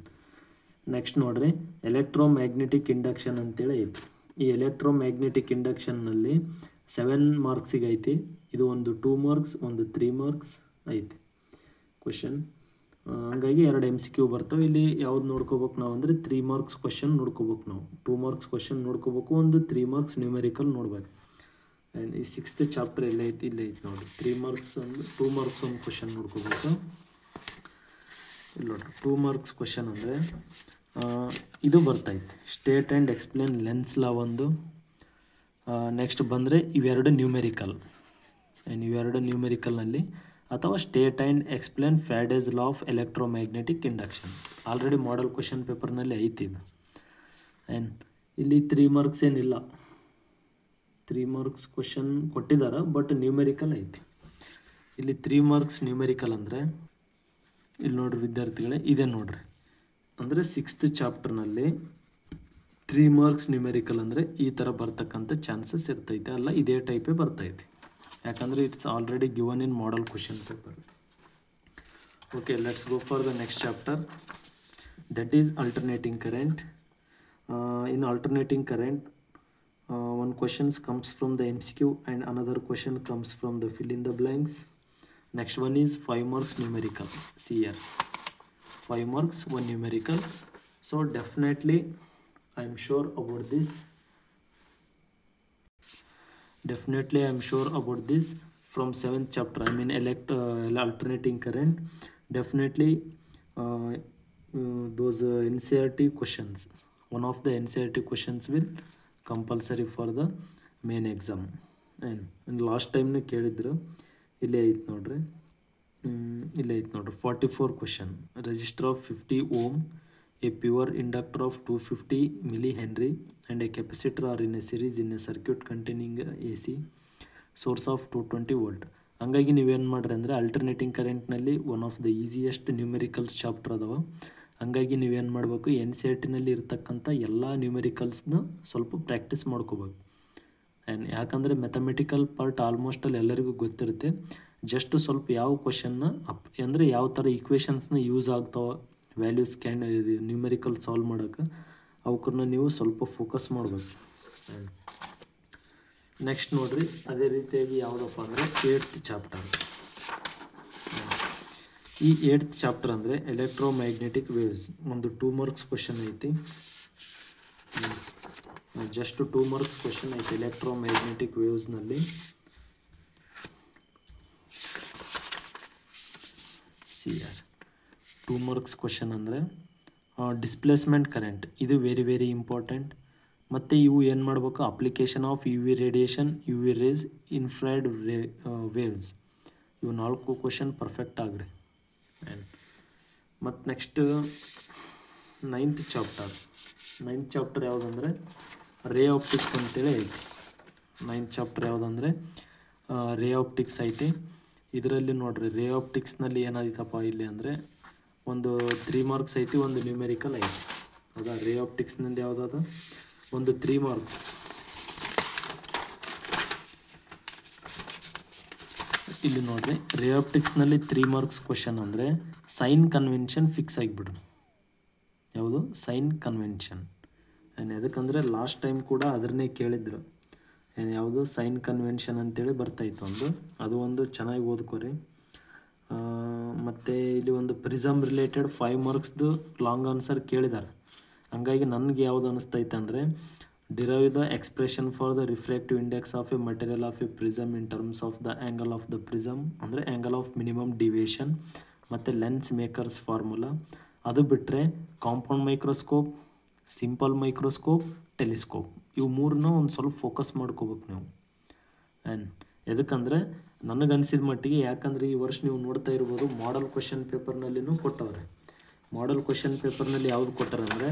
ನೆಕ್ಸ್ಟ್ ನೋಡಿರಿ, ಎಲೆಕ್ಟ್ರೋಮ್ಯಾಗ್ನೆಟಿಕ್ ಇಂಡಕ್ಷನ್ ಅಂತೇಳಿ ಐತಿ. ಈ ಎಲೆಕ್ಟ್ರೋಮ್ಯಾಗ್ನೆಟಿಕ್ ಇಂಡಕ್ಷನ್ನಲ್ಲಿ 7 ಮಾರ್ಕ್ಸಿಗೆ ಐತಿ. ಇದು ಒಂದು 2 ಮಾರ್ಕ್ಸ್, ಒಂದು 3 ಮಾರ್ಕ್ಸ್ ಐತಿ ಕ್ವಶನ್. ಹಂಗಾಗಿ 2 MCQ ಬರ್ತವೆ. ಇಲ್ಲಿ ಯಾವ್ದು ನೋಡ್ಕೋಬೇಕು ನಾವು ಅಂದರೆ 3 ಮಾರ್ಕ್ಸ್ ಕ್ವಶನ್ ನೋಡ್ಕೋಬೇಕು ನಾವು. 2 ಮಾರ್ಕ್ಸ್ ಕ್ವಶನ್ ನೋಡ್ಕೋಬೇಕು, ಒಂದು 3 ಮಾರ್ಕ್ಸ್ ನ್ಯೂಮೆರಿಕಲ್ ನೋಡ್ಬೇಕು. ಆ್ಯಂಡ್ ಈ 6th ಚಾಪ್ಟರ್ ಇಲ್ಲೇ ಐತಿ ನೋಡಿ. 3 ಮಾರ್ಕ್ಸ್ ಅಂದರೆ 2 ಮಾರ್ಕ್ಸ್ ಒಂದು ಕ್ವಶನ್ ನೋಡ್ಕೋಬೇಕು. ಇಲ್ಲಿ ನೋಡಿರಿ, 2 ಮಾರ್ಕ್ಸ್ ಕ್ವಶನ್ ಅಂದರೆ ಇದು ಬರ್ತೈತೆ, state and explain Lenz law ಒಂದು. ನೆಕ್ಸ್ಟ್ ಬಂದರೆ ಇವೆರಡು ನ್ಯೂಮೆರಿಕಲ್. ಇವೆರಡು ನ್ಯೂಮೆರಿಕಲ್ನಲ್ಲಿ ಅಥವಾ state and explain Faraday's law of electromagnetic induction. Already model question ಪೇಪರ್ನಲ್ಲಿ ಐತಿ ಇದು. ಆ್ಯಂಡ್ ಇಲ್ಲಿ 3 ಮಾರ್ಕ್ಸ್ ಏನಿಲ್ಲ, 3 ಮಾರ್ಕ್ಸ್ ಕ್ವಶನ್ ಕೊಟ್ಟಿದ್ದಾರೆ, ಬಟ್ ನ್ಯೂಮೆರಿಕಲ್ ಐತಿ. ಇಲ್ಲಿ 3 ಮಾರ್ಕ್ಸ್ ನ್ಯೂಮೆರಿಕಲ್ ಅಂದರೆ ಇಲ್ಲಿ ನೋಡ್ರಿ ವಿದ್ಯಾರ್ಥಿಗಳೇ, ಇದೆ ನೋಡ್ರಿ, ಅಂದರೆ 6th ಚಾಪ್ಟರ್ನಲ್ಲಿ 3 ಮಾರ್ಕ್ಸ್ ನ್ಯೂಮೆರಿಕಲ್ ಅಂದರೆ ಈ ಥರ ಬರ್ತಕ್ಕಂಥ ಚಾನ್ಸಸ್ ಇರ್ತೈತೆ. ಅಲ್ಲ, ಇದೇ ಟೈಪೇ ಬರ್ತೈತಿ, ಯಾಕಂದರೆ it's already given in model question paper. Okay, let's go for the next chapter, that is alternating current. In alternating current, one question comes from the MCQ and another question comes from the fill in the blanks. Next one is 5 marks numerical. See here, 5 marks, 1 numerical. So definitely I am sure about this. From 7th chapter, I mean alternating current. Definitely those NCERT questions, one of the NCERT questions will compulsory for the main exam. ಏನು last ಟೈಮ್ನು ಕೇಳಿದ್ರು, ಇಲ್ಲೇ ಐತೆ ನೋಡ್ರಿ. ಇಲ್ಲೇ ಐತೆ ನೋಡ್ರಿ 44 question. Resistor of 50 ohm, a pure inductor of 250 milli henry and a capacitor are in a series in a circuit containing A C source of 220 volt. ಹಂಗಾಗಿ ನೀವೇನು ಮಾಡ್ರಿ ಅಂದರೆ ಅಲ್ಟರ್ನೇಟಿಂಗ್ ಕರೆಂಟ್ನಲ್ಲಿ one of the easiest numericals chapter ಅದಾವ. ಹಂಗಾಗಿ ನೀವೇನು ಮಾಡಬೇಕು, NCERT ಇರ್ತಕ್ಕಂಥ ಎಲ್ಲ ನ್ಯೂಮೆರಿಕಲ್ಸ್ನ ಸ್ವಲ್ಪ ಪ್ರಾಕ್ಟೀಸ್ ಮಾಡ್ಕೋಬೇಕು. ಆ್ಯಂಡ್ ಯಾಕಂದರೆ ಮೆಥಮೆಟಿಕಲ್ ಪಾರ್ಟ್ ಆಲ್ಮೋಸ್ಟ್ ಅಲ್ಲಿ ಎಲ್ಲರಿಗೂ ಗೊತ್ತಿರುತ್ತೆ. ಜಸ್ಟ್ ಸ್ವಲ್ಪ ಯಾವ ಕ್ವಶನ್ನ ಅಂದರೆ ಯಾವ ಥರ ಈಕ್ವೇಷನ್ಸ್ನ ಯೂಸ್ ಆಗ್ತಾವೆ ವ್ಯಾಲ್ಯೂಸ್ ನ್ಯೂಮೆರಿಕಲ್ ಸಾಲ್ವ್ ಮಾಡೋಕ್ಕೆ, ಅವಕ್ಕನ್ನ ನೀವು ಸ್ವಲ್ಪ ಫೋಕಸ್ ಮಾಡಬೇಕು. ನೆಕ್ಸ್ಟ್ ನೋಡಿರಿ, ಅದೇ ರೀತಿಯಾಗಿ ಯಾವುದಪ್ಪ ಅಂದರೆ 8th ಚಾಪ್ಟರ್. ಈ 8th ಚಾಪ್ಟರ್ ಅಂದರೆ ಎಲೆಕ್ಟ್ರೋಮ್ಯಾಗ್ನೆಟಿಕ್ ವೇವ್ಸ್. ಒಂದು 2 ಮಾರ್ಕ್ಸ್ ಕ್ವಶನ್ ಐತಿ, ಜಸ್ಟ್ 2 ಮಾರ್ಕ್ಸ್ ಕ್ವಶನ್ ಐತಿ ಎಲೆಕ್ಟ್ರೋಮ್ಯಾಗ್ನೆಟಿಕ್ ವೇವ್ಸ್ನಲ್ಲಿ. CR 2 ಮಾರ್ಕ್ಸ್ ಕ್ವಶನ್ ಅಂದರೆ ಡಿಸ್ಪ್ಲೇಸ್ಮೆಂಟ್ ಕರೆಂಟ್, ಇದು ವೆರಿ ಇಂಪಾರ್ಟೆಂಟ್. ಮತ್ತು ಇವು ಏನು ಮಾಡಬೇಕು, application of UV radiation, UV rays, infrared waves, ಇವು 4 ಕ್ವಶನ್ ಪರ್ಫೆಕ್ಟ್ ಆಗ್ರಿ. ಮತ್ತು ನೆಕ್ಸ್ಟ್ 9th ಚಾಪ್ಟರ್ ಯಾವುದಂದರೆ ರೇ ಆಪ್ಟಿಕ್ಸ್ ಅಂತೇಳಿ ಐತಿ. 9th ಚಾಪ್ಟರ್ ಯಾವುದಂದರೆ ರೇ ಆಪ್ಟಿಕ್ಸ್ ಐತಿ. ಇದರಲ್ಲಿ ನೋಡಿರಿ ರೇ ಆಪ್ಟಿಕ್ಸ್ನಲ್ಲಿ ಏನಾಯ್ತಪ್ಪ ಇಲ್ಲಿ ಅಂದರೆ ಒಂದು 3 ಮಾರ್ಕ್ಸ್ ಐತಿ, ಒಂದು ನ್ಯೂಮೆರಿಕಲ್ ಐತಿ. ಹೌದಾ, ರೇ ಆಪ್ಟಿಕ್ಸ್ನಿಂದ ಯಾವುದಾದ ಒಂದು 3 ಮಾರ್ಕ್ಸ್. ಇಲ್ಲಿ ನೋಡಿರಿ ರೇ ಆಪ್ಟಿಕ್ಸ್ನಲ್ಲಿ 3 ಮಾರ್ಕ್ಸ್ ಕ್ವಶನ್ ಅಂದರೆ ಸೈನ್ ಕನ್ವೆನ್ಷನ್ ಫಿಕ್ಸ್ ಆಗಿಬಿಡ್ರಿ. ಯಾವುದು ಸೈನ್ ಕನ್ವೆನ್ಷನ್. ಏನು ಎದಕ್ಕಂದರೆ ಲಾಸ್ಟ್ ಟೈಮ್ ಕೂಡ ಅದನ್ನೇ ಕೇಳಿದ್ರು. ಏನು ಯಾವುದು ಸೈನ್ ಕನ್ವೆನ್ಷನ್ ಅಂತೇಳಿ ಬರ್ತಾಯಿತ್ತು ಅದು ಒಂದು ಚೆನ್ನಾಗಿ ಓದ್ಕೊರಿ. ಮತ್ತು ಇಲ್ಲಿ ಒಂದು ಪ್ರಿಸಮ್ ರಿಲೇಟೆಡ್ 5 ಮಾರ್ಕ್ಸ್ದು ಲಾಂಗ್ ಆನ್ಸರ್ ಕೇಳಿದ್ದಾರೆ. ಹಂಗಾಗಿ ನನಗೆ ಯಾವುದು ಅನ್ನಿಸ್ತೈತೆ ಅಂದರೆ derive the expression for the refractive index of A material of A prism in terms of the angle of the prism, ಅಂದರೆ ಆ್ಯಂಗಲ್ ಆಫ್ ಮಿನಿಮಮ್ ಡಿವಿಯೇಷನ್, ಮತ್ತು ಲೆನ್ಸ್ ಮೇಕರ್ಸ್ ಫಾರ್ಮುಲಾ. ಅದು ಬಿಟ್ಟರೆ compound microscope, simple microscope, telescope, ಇವು 3 ಒಂದು ಸ್ವಲ್ಪ focus ಮಾಡ್ಕೋಬೇಕು ನೀವು. And ಎದಕ್ಕಂದರೆ ನನಗನ್ಸಿದ ಮಟ್ಟಿಗೆ, ಯಾಕಂದರೆ ಈ ವರ್ಷ ನೀವು ನೋಡ್ತಾ ಇರ್ಬೋದು ಮಾಡೆಲ್ ಕ್ವಶನ್ ಪೇಪರ್ನಲ್ಲಿನೂ ಕೊಟ್ಟವ್ರೆ. ಮಾಡೆಲ್ ಕ್ವಶನ್ ಪೇಪರ್ನಲ್ಲಿ ಯಾವುದು ಕೊಟ್ಟಾರೆ ಅಂದರೆ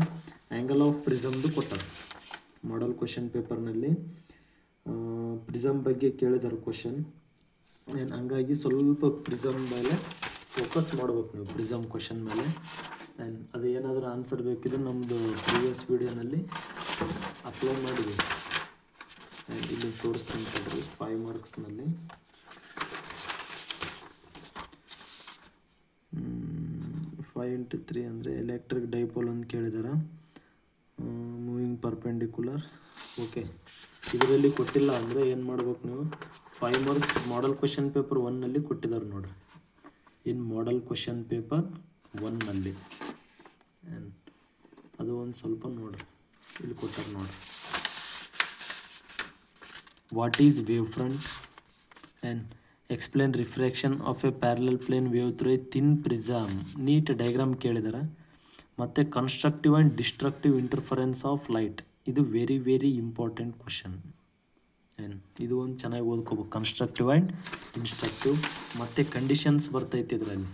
ಆ್ಯಂಗಲ್ ಆಫ್ ಪ್ರಿಸಮ್ದು ಕೊಟ್ಟಾರೆ. ಮಾಡೆಲ್ ಕ್ವಶನ್ ಪೇಪರ್ನಲ್ಲಿ ಪ್ರಿಸಮ್ ಬಗ್ಗೆ ಕೇಳಿದಾರೆ ಕ್ವಶನ್. ಹಂಗಾಗಿ ಸ್ವಲ್ಪ ಪ್ರಿಸಮ್ ಮೇಲೆ ಫೋಕಸ್ ಮಾಡ್ಬೇಕು ನೀವು, ಪ್ರಿಸಮ್ ಕ್ವಶನ್ ಮೇಲೆ. ಆ್ಯಂಡ್ ಅದು ಏನಾದರೂ ಆನ್ಸರ್ ಬೇಕಿದ್ರೆ ನಮ್ಮದು ಪ್ರೀವಿಯಸ್ ವೀಡಿಯೋನಲ್ಲಿ ಅಪ್ಲೋಡ್ ಮಾಡಿದ್ದೀವಿ. ಆ್ಯಂಡ್ ಇಲ್ಲಿ ತೋರಿಸ್ತೀನಿ ಕೊಡ್ರಿ 5 ಮಾರ್ಕ್ಸ್ನಲ್ಲಿ. 5 × 3 ಅಂದರೆ ಎಲೆಕ್ಟ್ರಿಕ್ ಡೈಪೋಲ್ ಅಂತ ಕೇಳಿದಾರೆ. Moving perpendicular. ಓಕೆ, ಇದರಲ್ಲಿ ಕೊಟ್ಟಿಲ್ಲ ಅಂದರೆ ಏನು ಮಾಡ್ಬೇಕು ನೀವು, 5 ಮಾರ್ಕ್ಸ್ ಮಾಡೆಲ್ ಕ್ವಶನ್ ಪೇಪರ್ 1ನಲ್ಲಿ ಕೊಟ್ಟಿದ್ದಾರೆ ನೋಡಿರಿ. ಇನ್ ಮಾಡೆಲ್ ಕ್ವಶನ್ ಪೇಪರ್ 1ನಲ್ಲಿ ಅದು ಒಂದು ಸ್ವಲ್ಪ ನೋಡಿರಿ, ಇಲ್ಲಿ ಕೊಟ್ಟಾರೆ ನೋಡಿರಿ. What is wave front and explain refraction of a parallel plane wave through a thin prism. Neat diagram ಕೇಳಿದ್ದಾರೆ. ಮತ್ತು constructive and destructive interference of light, ಇದು ವೆರಿ ಇಂಪಾರ್ಟೆಂಟ್ ಕ್ವಶನ್. ಏನು ಇದು ಒಂದು ಚೆನ್ನಾಗಿ ಓದ್ಕೋಬೇಕು, ಕನ್ಸ್ಟ್ರಕ್ಟಿವ್ ಆ್ಯಂಡ್ ಇನ್ಸ್ಟ್ರಕ್ಟಿವ್. ಮತ್ತು ಕಂಡೀಷನ್ಸ್ ಬರ್ತೈತಿ ಇದರಲ್ಲಿ.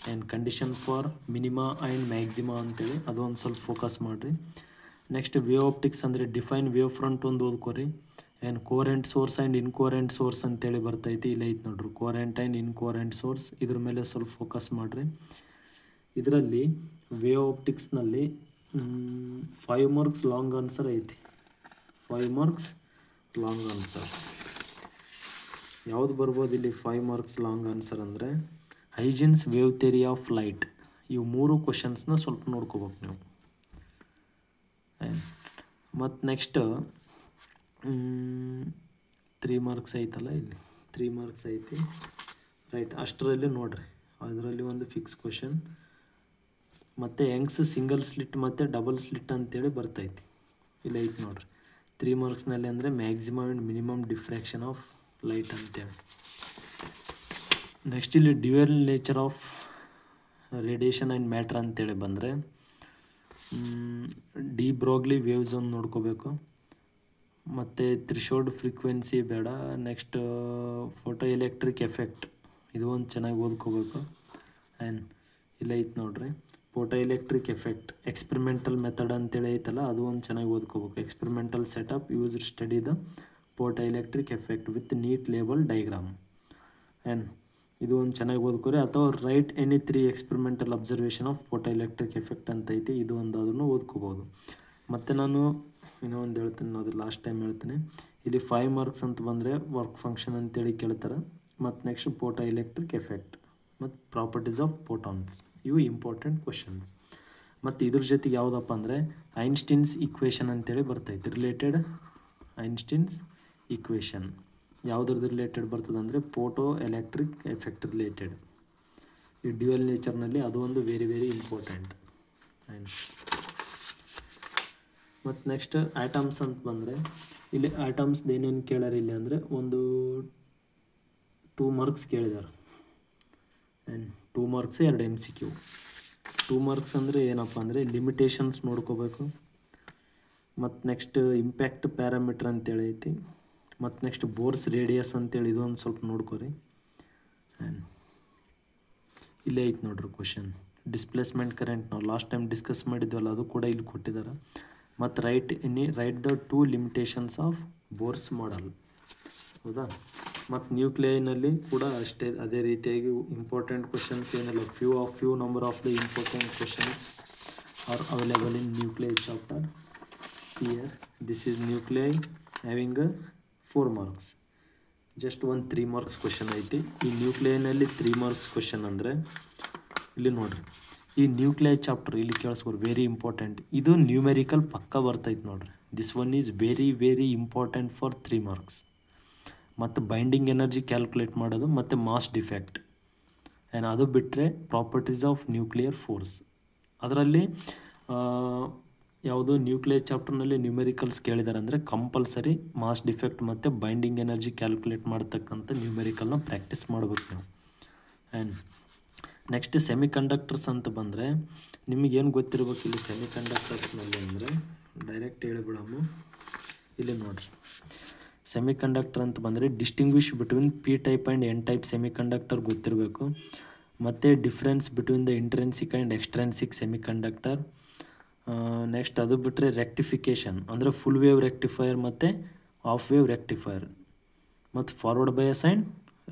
And condition for minima and maxima ಅಂತೇಳಿ ಅದು ಒಂದು ಸ್ವಲ್ಪ ಫೋಕಸ್ ಮಾಡಿರಿ. ನೆಕ್ಸ್ಟ್ ವೇವ್ ಆಪ್ಟಿಕ್ಸ್ ಅಂದರೆ ಡಿಫೈನ್ ವೇವ್ ಫ್ರಂಟ್ ಒಂದು ಓದ್ಕೋರಿ. And coherent source and incoherent source ಅಂತೇಳಿ ಬರ್ತೈತಿ, ಇಲ್ಲ ಐತೆ ನೋಡ್ರಿ ಕೋರೆಂಟ್ ಆ್ಯಂಡ್ ಇನ್ಕೋರೆಂಟ್ ಸೋರ್ಸ್. ಇದ್ರ ಮೇಲೆ ಸ್ವಲ್ಪ ಫೋಕಸ್ ಮಾಡಿರಿ. ಇದರಲ್ಲಿ ವೇವ್ ಆಪ್ಟಿಕ್ಸ್ನಲ್ಲಿ 5 ಮಾರ್ಕ್ಸ್ ಲಾಂಗ್ ಆನ್ಸರ್ ಐತಿ. 5 ಮಾರ್ಕ್ಸ್ ಲಾಂಗ್ ಆನ್ಸರ್ ಯಾವುದು ಬರ್ಬೋದು ಇಲ್ಲಿ? 5 ಮಾರ್ಕ್ಸ್ ಲಾಂಗ್ ಆನ್ಸರ್ ಅಂದರೆ ಹೈಜೆನ್ಸ್ ವೇವ್ ಥಿಯರಿ ಆಫ್ ಲೈಟ್. ಇವು 3 ಕ್ವಶನ್ಸ್ನ ಸ್ವಲ್ಪ ನೋಡ್ಕೋಬೇಕು ನೀವು. ಮತ್ತು ನೆಕ್ಸ್ಟ್ 3 ಮಾರ್ಕ್ಸ್ ಐತಲ್ಲ, ಇಲ್ಲಿ 3 ಮಾರ್ಕ್ಸ್ ಐತಿ ರೈಟ್. ಅಷ್ಟರಲ್ಲಿ ನೋಡಿರಿ, ಅದರಲ್ಲಿ ಒಂದು ಫಿಕ್ಸ್ ಕ್ವಶನ್. ಮತ್ತು ಯಂಗ್ಸ್ ಸಿಂಗಲ್ ಸ್ಲಿಟ್ ಮತ್ತು ಡಬಲ್ ಸ್ಲಿಟ್ ಅಂತೇಳಿ ಬರ್ತೈತಿ, ಇಲ್ಲ ಐತಿ ನೋಡಿರಿ 3 ಮಾರ್ಕ್ಸ್ನಲ್ಲಿ. ಅಂದರೆ maximum and minimum diffraction of light ಅಂತೇಳಿ. ನೆಕ್ಸ್ಟ್ ಇಲ್ಲಿ dual nature of radiation and matter ಅಂತೇಳಿ ಬಂದರೆ ಡಿ ಬ್ರೋಗ್ಲಿ ವೇವ್ಸ್ ಒಂದು ನೋಡ್ಕೋಬೇಕು. ಮತ್ತು ಥ್ರೆಶೋಲ್ಡ್ ಫ್ರೀಕ್ವೆನ್ಸಿ ಬೇಡ. ನೆಕ್ಸ್ಟ್ ಫೋಟೋ ಎಲೆಕ್ಟ್ರಿಕ್ ಎಫೆಕ್ಟ್, ಇದು ಒಂದು ಚೆನ್ನಾಗಿ ಓದ್ಕೋಬೇಕು. ಆ್ಯಂಡ್ ಇಲ್ಲ ಐತೆ ನೋಡ್ರಿ, photo electric effect experimental method ಅಂತೇಳಿ ಐತಲ್ಲ, ಅದು ಒಂದು ಚೆನ್ನಾಗಿ ಓದ್ಕೋಬೇಕು. Experimental setup use study the photoelectric effect with neat label diagram. And ಇದು ಒಂದು ಚೆನ್ನಾಗಿ ಓದ್ಕೋರಿ. ಅಥವಾ write any 3 experimental observation of photoelectric effect ಅಂತ ಐತಿ, ಇದು ಒಂದು ಅದನ್ನು ಓದ್ಕೋಬೋದು. ಮತ್ತು ನಾನು ಇನ್ನೂ ಒಂದು ಹೇಳ್ತೀನಿ, ಅದು ಲಾಸ್ಟ್ ಟೈಮ್ ಹೇಳ್ತೀನಿ. ಇಲ್ಲಿ 5 ಮಾರ್ಕ್ಸ್ ಅಂತ ಬಂದರೆ ವರ್ಕ್ ಫಂಕ್ಷನ್ ಅಂತೇಳಿ ಕೇಳ್ತಾರೆ. ಮತ್ತು ನೆಕ್ಸ್ಟ್ ಫೋಟೋ ಎಲೆಕ್ಟ್ರಿಕ್ ಎಫೆಕ್ಟ್ ಮತ್ತು ಪ್ರಾಪರ್ಟೀಸ್ ಆಫ್ ಫೋಟಾನ್ಸ್, ಇವು ಇಂಪಾರ್ಟೆಂಟ್ ಕ್ವಶನ್ಸ್. ಮತ್ತು ಇದ್ರ ಜೊತೆಗೆ ಯಾವುದಪ್ಪ ಅಂದರೆ ಐನ್ಸ್ಟೀನ್ಸ್ ಈಕ್ವೇಷನ್ ಅಂತೇಳಿ ಬರ್ತೈತೆ. ರಿಲೇಟೆಡ್ ಐನ್ಸ್ಟೀನ್ಸ್ ಈಕ್ವೇಷನ್ ಯಾವುದ್ರದ್ದು ರಿಲೇಟೆಡ್ ಬರ್ತದೆ ಅಂದರೆ ಫೋಟೋ ಎಲೆಕ್ಟ್ರಿಕ್ ಎಫೆಕ್ಟ್ ರಿಲೇಟೆಡ್. ಈ ಡ್ಯುಯಲ್ ನೇಚರ್ನಲ್ಲಿ ಅದು ಒಂದು ವೆರಿ ವೆರಿ ಇಂಪಾರ್ಟೆಂಟ್. ಆ್ಯಂಡ್ ಮತ್ತು ನೆಕ್ಸ್ಟ್ ಆಟಮ್ಸ್ ಅಂತ ಬಂದರೆ ಇಲ್ಲಿ ಆಟಮ್ಸ್ದು ಏನೇನು ಕೇಳ್ಯಾರ ಇಲ್ಲಿ ಅಂದರೆ ಒಂದು 2 ಮಾರ್ಕ್ಸ್ ಕೇಳಿದ್ದಾರೆ. And 2 marks 2 MCQ. 2 ಮಾರ್ಕ್ಸ್ ಅಂದರೆ ಏನಪ್ಪ ಅಂದರೆ ಲಿಮಿಟೇಷನ್ಸ್ ನೋಡ್ಕೋಬೇಕು. ಮತ್ತು ನೆಕ್ಸ್ಟ್ ಇಂಪ್ಯಾಕ್ಟ್ ಪ್ಯಾರಾಮೀಟ್ರ್ ಅಂತೇಳಿ ಐತಿ. ಮತ್ತು ನೆಕ್ಸ್ಟ್ ಬೋರ್ಸ್ ರೇಡಿಯಸ್ ಅಂತೇಳಿ ಇದೊಂದು ಸ್ವಲ್ಪ ನೋಡ್ಕೊರಿ. ಆ್ಯಂಡ್ ಇಲ್ಲೇ ಐತೆ ನೋಡ್ರಿ ಕ್ವಶನ್, ಡಿಸ್ಪ್ಲೇಸ್ಮೆಂಟ್ ಕರೆಂಟ್ ನಾವು ಲಾಸ್ಟ್ ಟೈಮ್ ಡಿಸ್ಕಸ್ ಮಾಡಿದ್ವಲ್ಲ, ಅದು ಕೂಡ ಇಲ್ಲಿ ಕೊಟ್ಟಿದ್ದಾರೆ. ಮತ್ತು right the 2 limitations of Bohr's model, ಹೌದಾ. ಮತ್ತು ನ್ಯೂಕ್ಲಿಯೈನಲ್ಲಿ ಕೂಡ ಅಷ್ಟೇ ಅದೇ ರೀತಿಯಾಗಿ ಇಂಪಾರ್ಟೆಂಟ್ ಕ್ವಶನ್ಸ್ ಏನಿಲ್ಲ, few number of the important questions are available in nuclei chapter. See here this is nuclei having 4 marks. Just ಒಂದು 3 ಮಾರ್ಕ್ಸ್ ಕ್ವಶನ್ ಐತಿ. ಈ ನ್ಯೂಕ್ಲಿಯೈನಲ್ಲಿ 3 ಮಾರ್ಕ್ಸ್ ಕ್ವಶನ್ ಅಂದರೆ ಇಲ್ಲಿ ನೋಡಿರಿ, ಈ ನ್ಯೂಕ್ಲಿಯೈ ಚಾಪ್ಟರ್ ಇಲ್ಲಿ ಕೇಳಿಸ್ಕೊರಿ, ವೆರಿ ಇಂಪಾರ್ಟೆಂಟ್. ಇದು ನ್ಯೂಮೆರಿಕಲ್ ಪಕ್ಕ ಬರ್ತೈತೆ ನೋಡಿರಿ. This one is very very important for 3 marks. ಮತ್ತು ಬೈಂಡಿಂಗ್ ಎನರ್ಜಿ ಕ್ಯಾಲ್ಕುಲೇಟ್ ಮಾಡೋದು ಮತ್ತು ಮಾಸ್ ಡಿಫೆಕ್ಟ್. ಆ್ಯಂಡ್ ಅದು ಬಿಟ್ಟರೆ ಪ್ರಾಪರ್ಟೀಸ್ ಆಫ್ ನ್ಯೂಕ್ಲಿಯರ್ ಫೋರ್ಸ್. ಅದರಲ್ಲಿ ಯಾವುದು ನ್ಯೂಕ್ಲಿಯರ್ ಚಾಪ್ಟರ್ನಲ್ಲಿ ನ್ಯೂಮೆರಿಕಲ್ಸ್ ಕೇಳಿದ್ದಾರೆ ಅಂದರೆ ಕಂಪಲ್ಸರಿ ಮಾಸ್ ಡಿಫೆಕ್ಟ್ ಮತ್ತು ಬೈಂಡಿಂಗ್ ಎನರ್ಜಿ ಕ್ಯಾಲ್ಕುಲೇಟ್ ಮಾಡ್ತಕ್ಕಂಥ ನ್ಯೂಮೆರಿಕಲ್ನ ಪ್ರಾಕ್ಟೀಸ್ ಮಾಡ್ಬೇಕು ನಾವು. ಆ್ಯಂಡ್ ನೆಕ್ಸ್ಟ್ ಸೆಮಿ ಕಂಡಕ್ಟರ್ಸ್ ಅಂತ ಬಂದರೆ ನಿಮಗೇನು ಗೊತ್ತಿರ್ಬೇಕು ಇಲ್ಲಿ ಸೆಮಿ ಕಂಡಕ್ಟರ್ಸ್ನಲ್ಲಿ ಅಂದರೆ ಡೈರೆಕ್ಟ್ ಹೇಳಿಬಿಡಮ್ಮ. ಇಲ್ಲಿ ನೋಡಿರಿ, ಸೆಮಿ ಕಂಡಕ್ಟರ್ ಅಂತ ಬಂದರೆ distinguish between P type and N type semi conductor ಗೊತ್ತಿರಬೇಕು. ಮತ್ತು difference between the intrinsic and extrinsic semi conductor. Next ಅದು ಬಿಟ್ಟರೆ ರೆಕ್ಟಿಫಿಕೇಷನ್ ಅಂದರೆ ಫುಲ್ ವೇವ್ ರೆಕ್ಟಿಫೈಯರ್ ಮತ್ತು ಆಫ್ ವೇವ್ ರೆಕ್ಟಿಫೈಯರ್. ಮತ್ತು ಫಾರ್ವರ್ಡ್ ಬಯಸ್ ಆ್ಯಂಡ್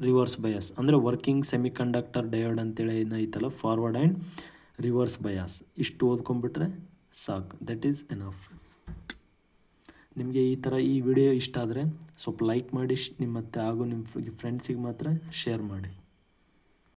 ರಿವರ್ಸ್ ಬಯಸ್ ಅಂದರೆ ವರ್ಕಿಂಗ್ ಸೆಮಿ ಕಂಡಕ್ಟರ್ ಡಯೋಡ್ ಅಂತೇಳಿ ಏನೈತಲ್ಲ, ಫಾರ್ವರ್ಡ್ ಆ್ಯಂಡ್ ರಿವರ್ಸ್ ಬಯಾಸ್. ಇಷ್ಟು ಓದ್ಕೊಂಡ್ಬಿಟ್ರೆ ಸಾಕು, ದಟ್ ಈಸ್ ಎನಫ್. ನಿಮಗೆ ಈ ವಿಡಿಯೋ ಇಷ್ಟ ಆದರೆ ಸ್ವಲ್ಪ ಲೈಕ್ ಮಾಡಿ, ನಿಮ್ಮ ಫ್ರೆಂಡ್ಸಿಗೆ ಮಾತ್ರ ಶೇರ್ ಮಾಡಿ.